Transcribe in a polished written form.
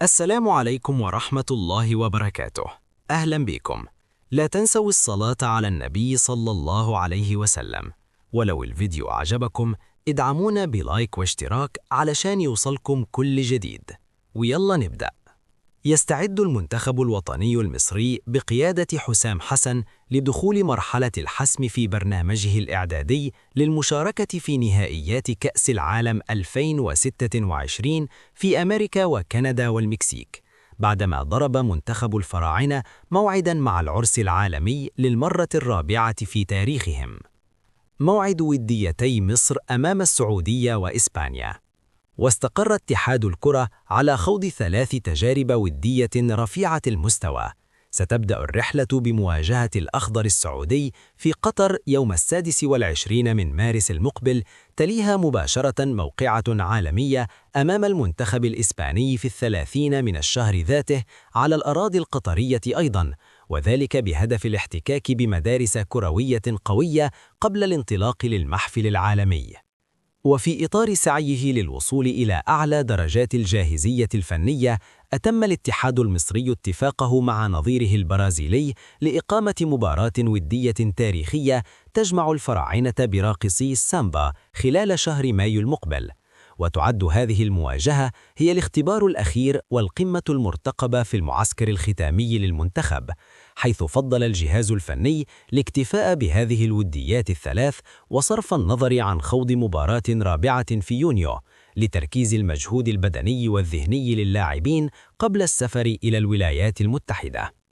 السلام عليكم ورحمة الله وبركاته. أهلا بكم. لا تنسوا الصلاة على النبي صلى الله عليه وسلم. ولو الفيديو أعجبكم ادعمونا بلايك واشتراك علشان يوصلكم كل جديد. ويلا نبدأ. يستعد المنتخب الوطني المصري بقيادة حسام حسن لدخول مرحلة الحسم في برنامجه الإعدادي للمشاركة في نهائيات كأس العالم 2026 في أمريكا وكندا والمكسيك، بعدما ضرب منتخب الفراعنة موعداً مع العرس العالمي للمرة الرابعة في تاريخهم. موعد وديتي مصر أمام السعودية وإسبانيا. واستقر اتحاد الكرة على خوض 3 تجارب ودية رفيعة المستوى. ستبدأ الرحلة بمواجهة الأخضر السعودي في قطر يوم 26 من مارس المقبل، تليها مباشرة موقعة عالمية أمام المنتخب الإسباني في 30 من الشهر ذاته على الأراضي القطرية أيضاً، وذلك بهدف الاحتكاك بمدارس كروية قوية قبل الانطلاق للمحفل العالمي. وفي إطار سعيه للوصول إلى أعلى درجات الجاهزية الفنية، أتم الاتحاد المصري اتفاقه مع نظيره البرازيلي لإقامة مباراة ودية تاريخية تجمع الفراعنة براقصي السامبا خلال شهر مايو المقبل. وتعد هذه المواجهة هي الاختبار الأخير والقمة المرتقبة في المعسكر الختامي للمنتخب، حيث فضل الجهاز الفني الاكتفاء بهذه الوديات الثلاث وصرف النظر عن خوض مباراة رابعة في يونيو، لتركيز المجهود البدني والذهني للاعبين قبل السفر إلى الولايات المتحدة.